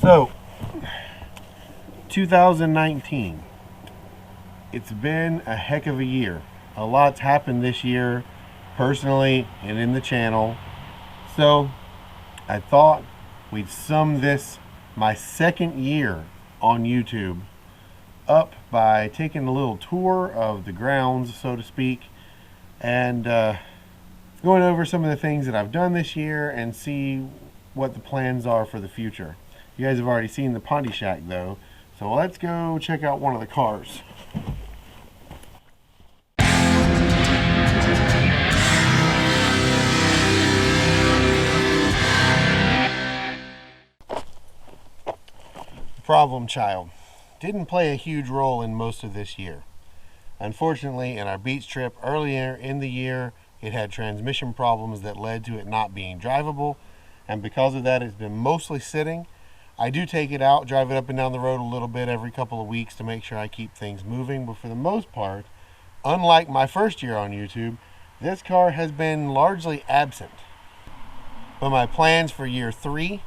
So, 2019. It's been a heck of a year. A lot's happened this year, personally and in the channel. So, I thought we'd sum this, my second year on YouTube, up by taking a little tour of the grounds, so to speak, and going over some of the things that I've done this year and see what the plans are for the future. You guys have already seen the Pondy Shack though, so let's go check out one of the cars. Problem child didn't play a huge role in most of this year. Unfortunately, in our beach trip earlier in the year, it had transmission problems that led to it not being drivable, and because of that, it's been mostly sitting. I do take it out, drive it up and down the road a little bit every couple of weeks to make sure I keep things moving, but for the most part, unlike my first year on YouTube, this car has been largely absent. But my plans for year 3,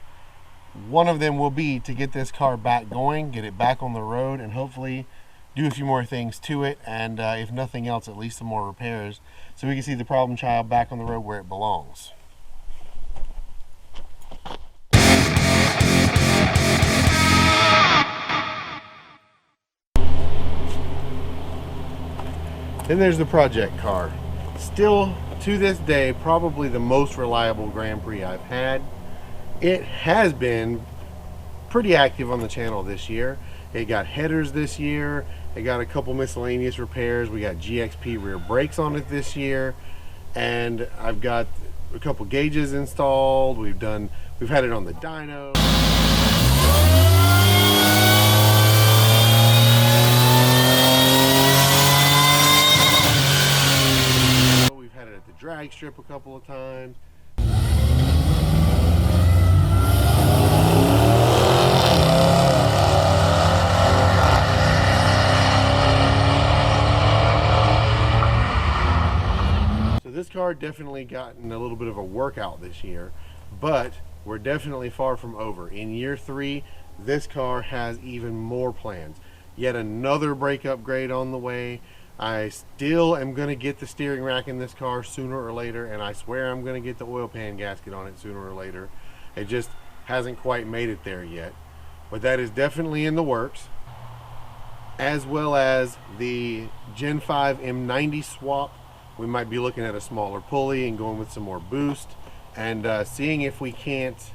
one of them will be to get this car back going, get it back on the road, and hopefully do a few more things to it, and if nothing else, at least some more repairs, so we can see the problem child back on the road where it belongs. Then there's the project car. Still, to this day, probably the most reliable Grand Prix I've had. It has been pretty active on the channel this year. It got headers this year. It got a couple miscellaneous repairs. We got GXP rear brakes on it this year. And I've got a couple gauges installed. We've had it on the dyno. Drag strip a couple of times. So this car definitely gotten a little bit of a workout this year, but we're definitely far from over. In year 3, this car has even more plans. Yet another brake upgrade on the way. I still am going to get the steering rack in this car sooner or later, and I swear I'm going to get the oil pan gasket on it sooner or later. It just hasn't quite made it there yet. But that is definitely in the works, as well as the Gen 5 M90 swap. We might be looking at a smaller pulley and going with some more boost, and seeing if we can't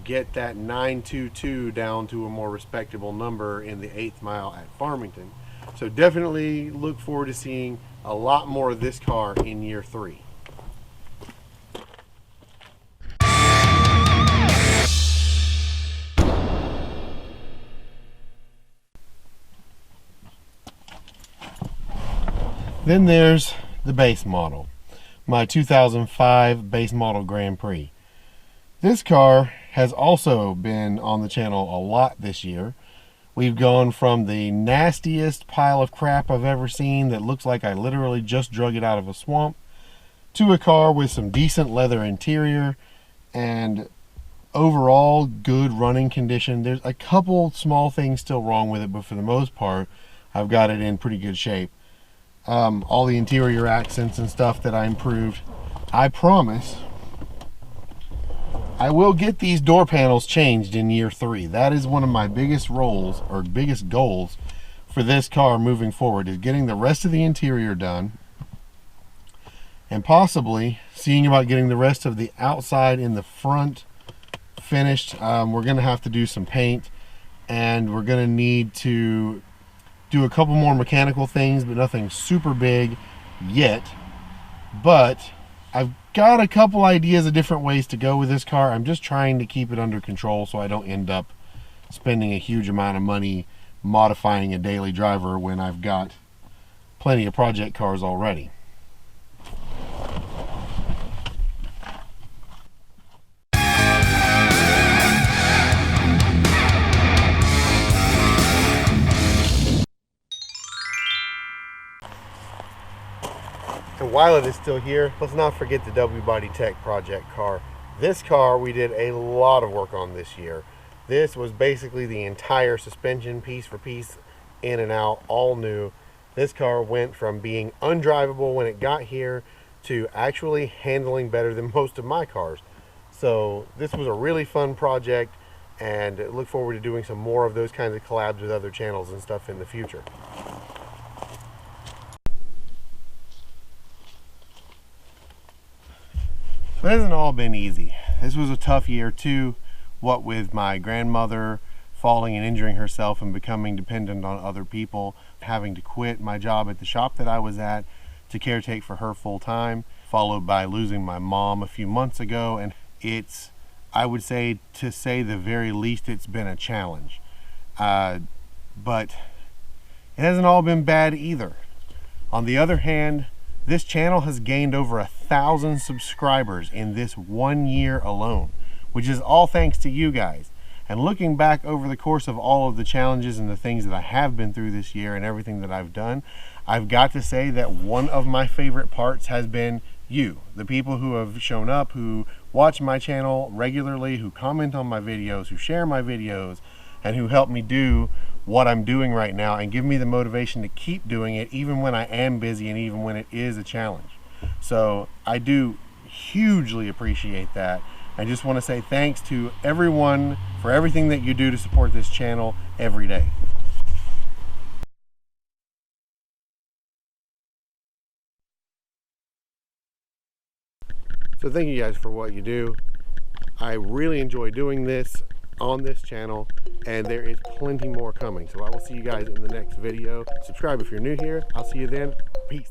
get that 922 down to a more respectable number in the 8th mile at Farmington. So definitely look forward to seeing a lot more of this car in year 3. Then there's the base model, my 2005 base model Grand Prix. This car has also been on the channel a lot this year. We've gone from the nastiest pile of crap I've ever seen that looks like I literally just drug it out of a swamp, to a car with some decent leather interior and overall good running condition. There's a couple small things still wrong with it, but for the most part, I've got it in pretty good shape. All the interior accents and stuff that I improved. I promise I will get these door panels changed in year 3. That is one of my biggest roles, or biggest goals, for this car moving forward, is getting the rest of the interior done, and possibly seeing about getting the rest of the outside in the front finished. We're going to have to do some paint, and we're going to need to do a couple more mechanical things, but nothing super big yet. But I've got a couple ideas of different ways to go with this car. I'm just trying to keep it under control so I don't end up spending a huge amount of money modifying a daily driver when I've got plenty of project cars already. And while it is still here, let's not forget the W Body Tech project car. This car we did a lot of work on this year. This was basically the entire suspension, piece for piece, in and out, all new. This car went from being undrivable when it got here to actually handling better than most of my cars. So this was a really fun project, and look forward to doing some more of those kinds of collabs with other channels and stuff in the future. It hasn't all been easy. This was a tough year too, what with my grandmother falling and injuring herself and becoming dependent on other people, having to quit my job at the shop that I was at to caretake for her full time, followed by losing my mom a few months ago. And it's, I would say, to say the very least, it's been a challenge. But it hasn't all been bad either. On the other hand, this channel has gained over 1,000 subscribers in this 1 year alone, which is all thanks to you guys. And looking back over the course of all of the challenges and the things that I have been through this year and everything that I've done, I've got to say that one of my favorite parts has been you, the people who have shown up, who watch my channel regularly, who comment on my videos, who share my videos, and who help me do what I'm doing right now and give me the motivation to keep doing it even when I am busy and even when it is a challenge. So I do hugely appreciate that. I just want to say thanks to everyone for everything that you do to support this channel every day. So thank you guys for what you do. I really enjoy doing this on this channel, and there is plenty more coming. So I will see you guys in the next video. Subscribe if you're new here. I'll see you then. Peace.